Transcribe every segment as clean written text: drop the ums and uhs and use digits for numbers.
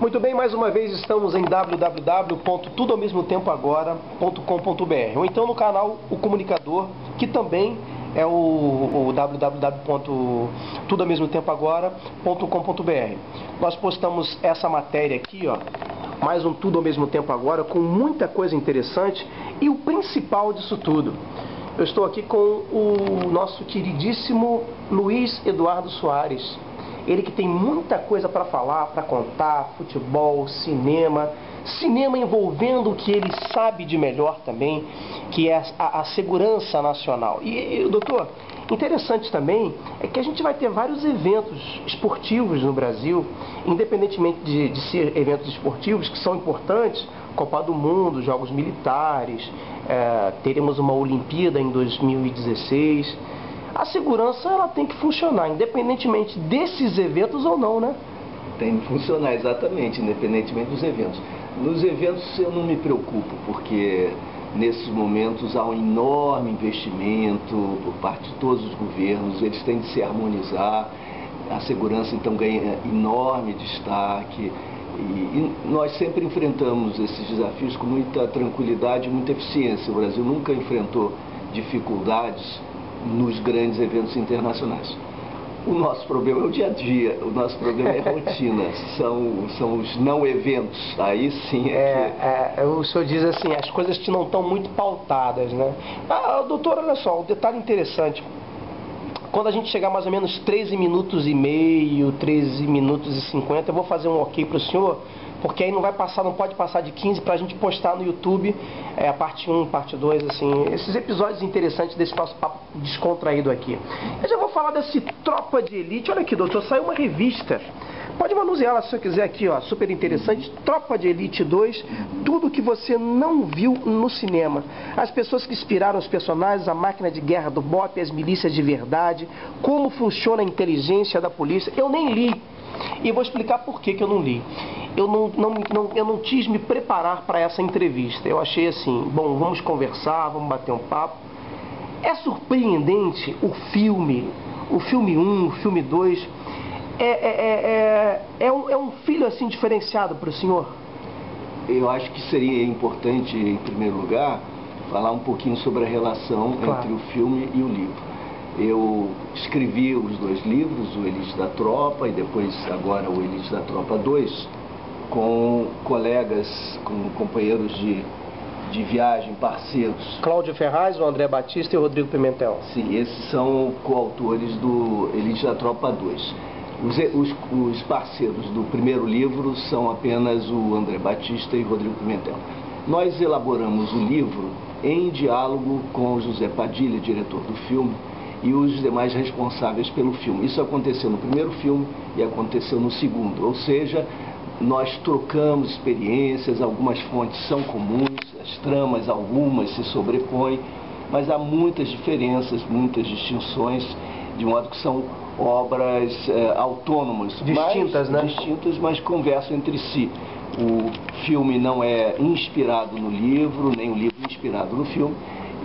Muito bem, mais uma vez estamos em www.tudoamesmotempoagora.com.br ou então no canal O Comunicador, que também é o www.tudoamesmotempoagora.com.br. Nós postamos essa matéria aqui, ó, mais um Tudo ao Mesmo Tempo Agora, com muita coisa interessante e o principal disso tudo. Eu estou aqui com o nosso queridíssimo Luiz Eduardo Soares. Ele que tem muita coisa para falar, para contar, futebol, cinema envolvendo o que ele sabe de melhor também, que é a segurança nacional. E, doutor, interessante também é que a gente vai ter vários eventos esportivos no Brasil, independentemente de ser eventos esportivos, que são importantes, Copa do Mundo, Jogos Militares, teremos uma Olimpíada em 2016... A segurança ela tem que funcionar, independentemente desses eventos ou não, né? Tem que funcionar, exatamente, independentemente dos eventos. Nos eventos eu não me preocupo, porque nesses momentos há um enorme investimento por parte de todos os governos, eles têm de se harmonizar, a segurança então ganha enorme destaque. E nós sempre enfrentamos esses desafios com muita tranquilidade e muita eficiência. O Brasil nunca enfrentou dificuldades nos grandes eventos internacionais. O nosso problema é o dia a dia, o nosso problema é a rotina, são os não eventos, aí sim o senhor diz assim, as coisas que não estão muito pautadas, né? Doutor, olha só, um detalhe interessante, quando a gente chegar mais ou menos 13 minutos e meio, 13 minutos e 50, eu vou fazer um ok para o senhor, porque aí não pode passar de 15 para a gente postar no YouTube, a parte 1, parte 2, assim, esses episódios interessantes desse nosso papo descontraído aqui. Eu já vou falar desse Tropa de Elite. Olha aqui, doutor, saiu uma revista. Pode manuseá-la se você quiser aqui, ó, super interessante, Tropa de Elite 2, tudo que você não viu no cinema. As pessoas que inspiraram os personagens, a máquina de guerra do BOPE, as milícias de verdade, como funciona a inteligência da polícia. Eu nem li. E vou explicar por que eu não li. Eu não quis me preparar para essa entrevista. Eu achei assim, bom, vamos conversar, vamos bater um papo. É surpreendente o filme 1, o filme 2. É um filho assim diferenciado para o senhor? Eu acho que seria importante, em primeiro lugar, falar um pouquinho sobre a relação entre o filme e o livro. Eu escrevi os dois livros, o Elite da Tropa e depois agora o Elite da Tropa 2, com colegas, com companheiros de viagem, parceiros. Cláudio Ferraz, o André Batista e o Rodrigo Pimentel. Sim, esses são coautores do Elite da Tropa 2. Os parceiros do primeiro livro são apenas o André Batista e o Rodrigo Pimentel. Nós elaboramos o livro em diálogo com o José Padilha, diretor do filme, e os demais responsáveis pelo filme. Isso aconteceu no primeiro filme e aconteceu no segundo. Ou seja, nós trocamos experiências, algumas fontes são comuns, as tramas, algumas se sobrepõem, mas há muitas diferenças, muitas distinções, de modo que são obras autônomas. Distintas, né? Distintas, mas conversam entre si. O filme não é inspirado no livro, nem o livro inspirado no filme,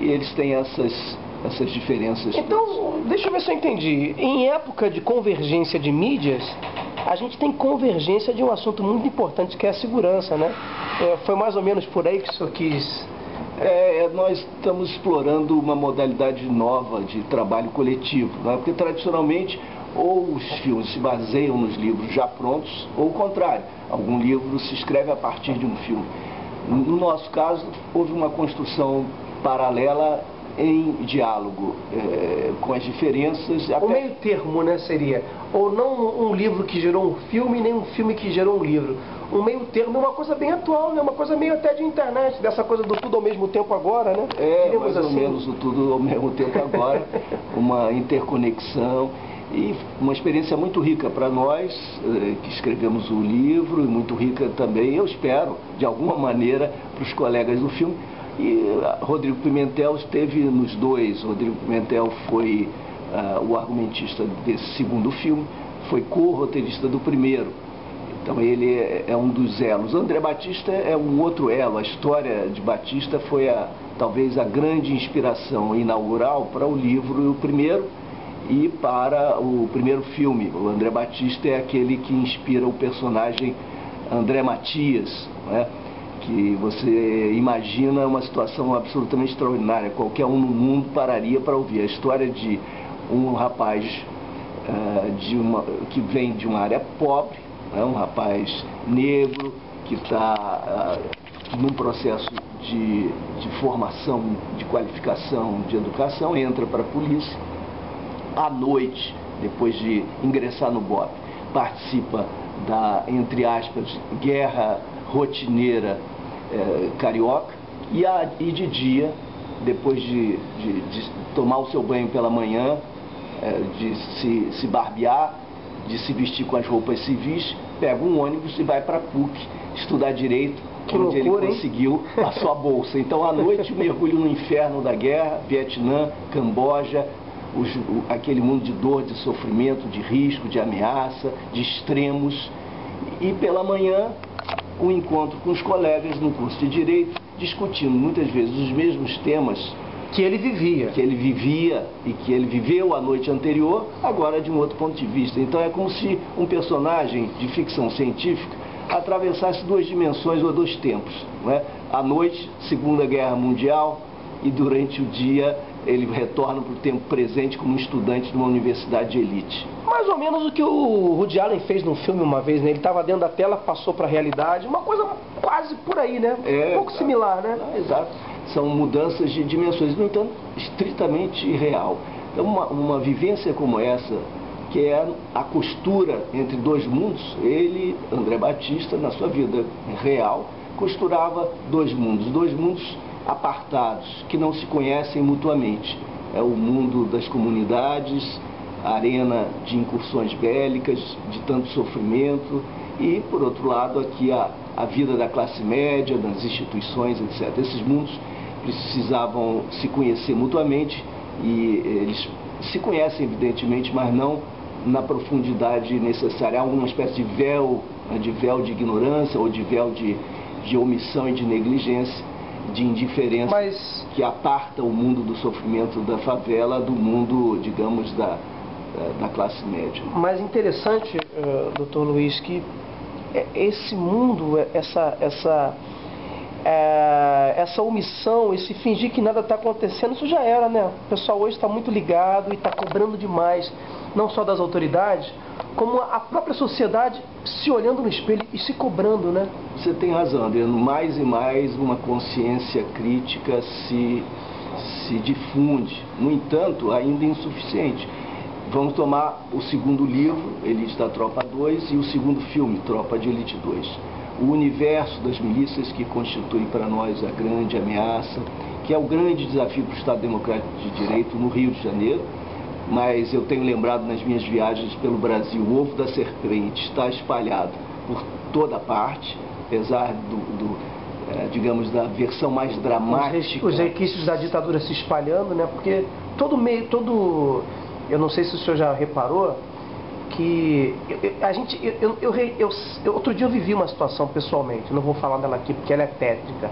e eles têm essas diferenças. Então, deixa eu ver se eu entendi. Em época de convergência de mídias, a gente tem convergência de um assunto muito importante, que é a segurança, né? Foi mais ou menos por aí que o senhor quis... Nós estamos explorando uma modalidade nova de trabalho coletivo, né? Porque tradicionalmente ou os filmes se baseiam nos livros já prontos, ou o contrário, algum livro se escreve a partir de um filme. No nosso caso, houve uma construção paralela em diálogo com as diferenças. O meio termo, né, seria, ou não um livro que gerou um filme, nem um filme que gerou um livro. Um meio termo é uma coisa bem atual, né? Uma coisa meio até de internet, dessa coisa do tudo ao mesmo tempo agora, né? Mais ou menos o tudo ao mesmo tempo agora, uma interconexão e uma experiência muito rica para nós que escrevemos o livro, e muito rica também, eu espero, de alguma maneira, para os colegas do filme. E Rodrigo Pimentel esteve nos dois. Rodrigo Pimentel foi o argumentista desse segundo filme, foi co-roteirista do primeiro. Então ele é um dos elos. André Batista é um outro elo. A história de Batista foi talvez a grande inspiração inaugural para o livro, o primeiro, e para o primeiro filme. O André Batista é aquele que inspira o personagem André Matias, né? Que você imagina uma situação absolutamente extraordinária. Qualquer um no mundo pararia para ouvir a história de um rapaz que vem de uma área pobre, né? Um rapaz negro que está num processo de formação, de qualificação, de educação, entra para a polícia. À noite, depois de ingressar no BOPE, participa da, entre aspas, guerra rotineira carioca, e de dia, depois de tomar o seu banho pela manhã, de se barbear, de se vestir com as roupas civis, pega um ônibus e vai para a PUC estudar Direito, onde ele conseguiu a sua bolsa. Então, à noite, mergulho no inferno da guerra, Vietnã, Camboja, aquele mundo de dor, de sofrimento, de risco, de ameaça, de extremos. E pela manhã, um encontro com os colegas no curso de Direito, discutindo muitas vezes os mesmos temas que ele vivia. Que ele vivia e que ele viveu a noite anterior, agora de um outro ponto de vista. Então é como se um personagem de ficção científica atravessasse duas dimensões ou dois tempos, não é? À noite, Segunda Guerra Mundial, e durante o dia ele retorna para o tempo presente como estudante de uma universidade de elite. Mais ou menos o que o Woody Allen fez num filme uma vez, né? Ele estava dentro da tela, passou para a realidade, uma coisa quase por aí, né? Um pouco similar, né? Exato. São mudanças de dimensões, no entanto, estritamente irreal. Então, uma vivência como essa, que é a costura entre dois mundos, ele, André Batista, na sua vida real, costurava dois mundos apartados, que não se conhecem mutuamente. É o mundo das comunidades, a arena de incursões bélicas, de tanto sofrimento, e, por outro lado, aqui a vida da classe média, das instituições, etc. Esses mundos precisavam se conhecer mutuamente, e eles se conhecem, evidentemente, mas não na profundidade necessária. Há uma espécie de véu de ignorância ou de véu de omissão e de negligência, de indiferença, que aparta o mundo do sofrimento da favela do mundo, digamos, da classe média. Mas interessante, Dr. Luiz, que esse mundo, essa omissão, esse fingir que nada está acontecendo, isso já era, né? O pessoal hoje está muito ligado e está cobrando demais, não só das autoridades, como a própria sociedade se olhando no espelho e se cobrando, né? Você tem razão, Adriano. Mais e mais uma consciência crítica se difunde. No entanto, ainda insuficiente. Vamos tomar o segundo livro, Elite da Tropa 2, e o segundo filme, Tropa de Elite 2. O universo das milícias que constitui para nós a grande ameaça, que é o grande desafio para o Estado Democrático de Direito no Rio de Janeiro. Mas eu tenho lembrado nas minhas viagens pelo Brasil, o ovo da serpente está espalhado por toda parte, apesar digamos, da versão mais dramática. Os requisitos da ditadura se espalhando, né? Porque eu não sei se o senhor já reparou, que outro dia eu vivi uma situação pessoalmente, não vou falar dela aqui porque ela é tétrica.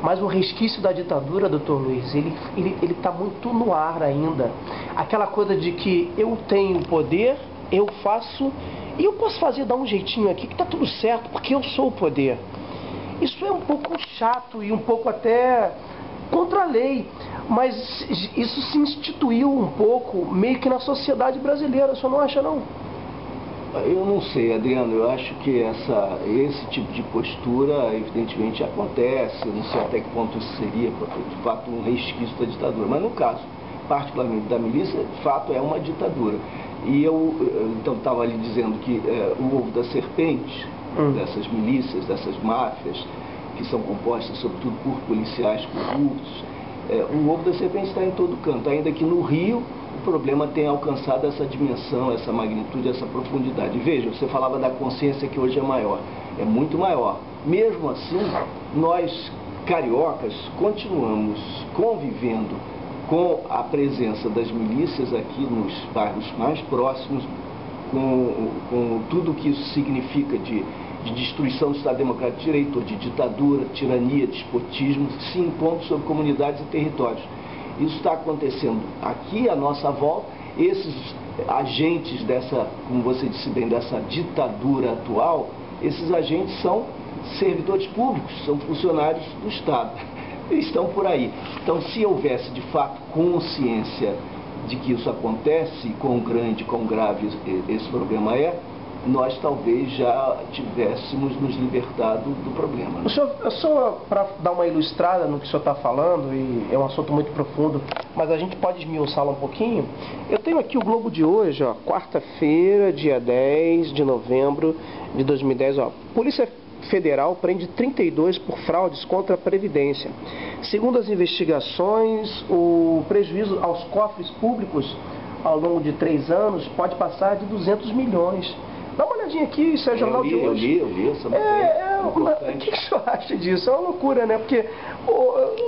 Mas o resquício da ditadura, doutor Luiz, ele está muito no ar ainda. Aquela coisa de que eu tenho poder, eu faço, e eu posso dar um jeitinho aqui que está tudo certo, porque eu sou o poder. Isso é um pouco chato e um pouco até contra a lei, mas isso se instituiu um pouco, meio que na sociedade brasileira, o senhor não acha, não? Eu não sei, Adriano, eu acho que esse tipo de postura evidentemente acontece, eu não sei até que ponto isso seria, de fato, um resquício da ditadura, mas no caso, particularmente da milícia, de fato é uma ditadura. E eu então estava ali dizendo que o ovo da serpente, dessas milícias, dessas máfias, que são compostas sobretudo por policiais corruptos, o ovo da serpente está em todo canto, ainda que no Rio o problema tem alcançado essa dimensão, essa magnitude, essa profundidade. Veja, você falava da consciência que hoje é maior, é muito maior. Mesmo assim, nós cariocas continuamos convivendo com a presença das milícias aqui nos bairros mais próximos, com tudo o que isso significa de destruição do Estado Democrático de Direito, de ditadura, tirania, despotismo, se impondo sobre comunidades e territórios. Isso está acontecendo aqui à nossa volta. Esses agentes dessa, como você disse bem, dessa ditadura atual, Esses agentes são servidores públicos, são funcionários do Estado, estão por aí. Então, se houvesse de fato consciência de que isso acontece, quão grande, quão grave esse problema é, nós talvez já tivéssemos nos libertado do problema. Né? Só para dar uma ilustrada no que o senhor está falando, e é um assunto muito profundo, mas a gente pode esmiuçá-lo um pouquinho. Eu tenho aqui o Globo de hoje, ó, quarta-feira, dia 10 de novembro de 2010. Ó, Polícia Federal prende 32 por fraudes contra a Previdência. Segundo as investigações, o prejuízo aos cofres públicos ao longo de 3 anos pode passar de 200 milhões. Dá uma olhadinha aqui, isso é jornal de hoje. Eu li essa matéria. O que o senhor acha disso? É uma loucura, né? Porque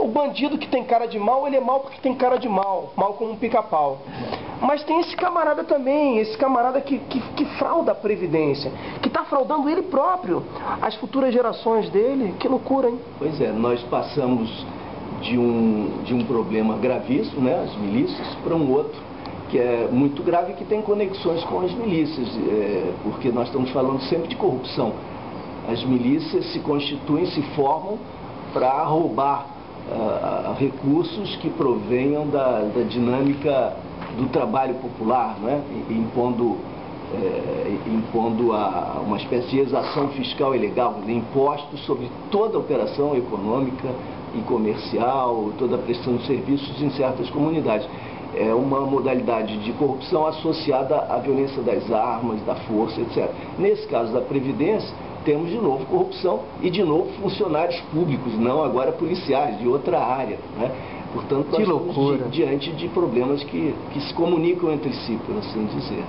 o bandido que tem cara de mal, ele é mal porque tem cara de mal, mal como um pica-pau. Mas tem esse camarada também, esse camarada que frauda a Previdência, que está fraudando ele próprio, as futuras gerações dele. Que loucura, hein? Pois é, nós passamos de um problema gravíssimo, né, as milícias, para um outro que é muito grave, que tem conexões com as milícias, porque nós estamos falando sempre de corrupção. As milícias se constituem, se formam para roubar recursos que provenham da dinâmica do trabalho popular, né? impondo uma espécie de exação fiscal ilegal, de impostos sobre toda a operação econômica e comercial, toda a prestação de serviços em certas comunidades. É uma modalidade de corrupção associada à violência das armas, da força, etc. Nesse caso da Previdência, temos de novo corrupção e de novo funcionários públicos, não agora policiais, de outra área, né? Portanto, nós estamos diante de problemas que se comunicam entre si, por assim dizer.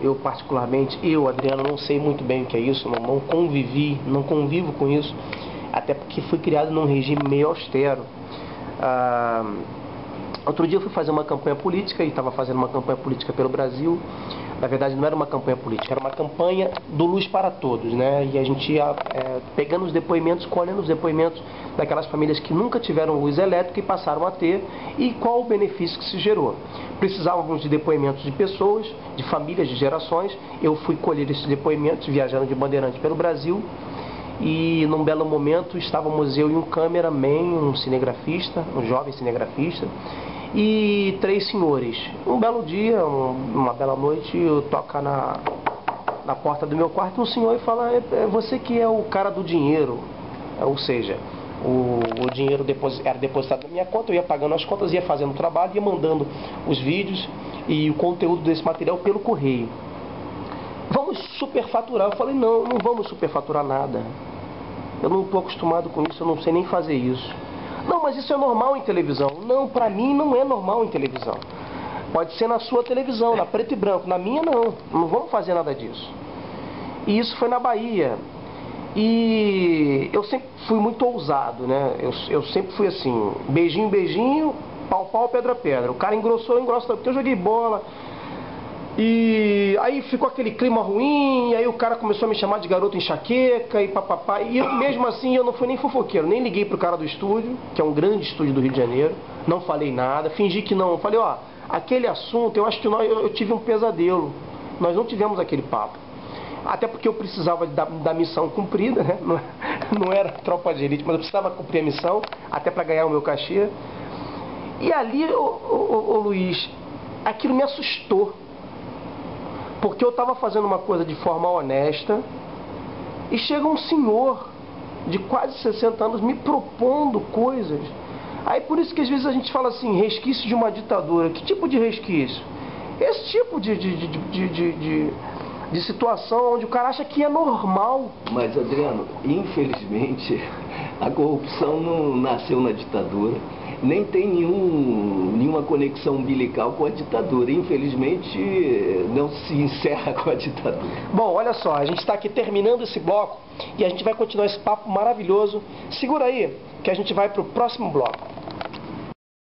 Eu particularmente, Adriano, não sei muito bem o que é isso, não convivo com isso, até porque fui criado num regime meio austero. Outro dia eu fui fazer uma campanha política, e estava fazendo uma campanha política pelo Brasil. Na verdade não era uma campanha política, era uma campanha do Luz para Todos, né? E a gente ia pegando os depoimentos, colhendo os depoimentos daquelas famílias que nunca tiveram luz elétrica e passaram a ter, e qual o benefício que se gerou. Precisávamos de depoimentos de pessoas, de famílias, de gerações. Eu fui colher esses depoimentos viajando de Bandeirante pelo Brasil. E num belo momento estávamos eu e um cameraman, um cinegrafista, um jovem cinegrafista, e 3 senhores. Um belo dia, uma bela noite, eu toco na porta do meu quarto um senhor e fala: é você que é o cara do dinheiro. Ou seja, o dinheiro era depositado na minha conta, eu ia pagando as contas, ia fazendo o trabalho, ia mandando os vídeos e o conteúdo desse material pelo correio. Vamos superfaturar. Eu falei: não vamos superfaturar nada. Eu não estou acostumado com isso, eu não sei nem fazer isso. Não, mas isso é normal em televisão. Não, para mim não é normal em televisão. Pode ser na sua televisão, na preto e branco. Na minha não. Não vamos fazer nada disso. E isso foi na Bahia. E eu sempre fui muito ousado, né? Eu sempre fui assim, beijinho, beijinho, pau, pau, pedra, pedra. O cara engrossou, porque eu joguei bola. E aí ficou aquele clima ruim, e aí o cara começou a me chamar de garoto enxaqueca e papapá. E eu, mesmo assim, eu não fui nem fofoqueiro, nem liguei pro cara do estúdio, que é um grande estúdio do Rio de Janeiro, não falei nada, fingi que não. Falei: ó, aquele assunto, eu acho que eu tive um pesadelo, nós não tivemos aquele papo. Até porque eu precisava da missão cumprida, né? Não era tropa de elite, mas eu precisava cumprir a missão, até para ganhar o meu cachê. E ali, ô Luiz, aquilo me assustou. Porque eu estava fazendo uma coisa de forma honesta e chega um senhor de quase 60 anos me propondo coisas. Aí por isso que às vezes a gente fala assim, resquício de uma ditadura. Que tipo de resquício? Esse tipo de situação onde o cara acha que é normal. Mas, Adriano, infelizmente a corrupção não nasceu na ditadura, nem tem nenhuma conexão umbilical com a ditadura. Infelizmente, não se encerra com a ditadura. Bom, olha só, a gente está aqui terminando esse bloco e a gente vai continuar esse papo maravilhoso. Segura aí, que a gente vai para o próximo bloco.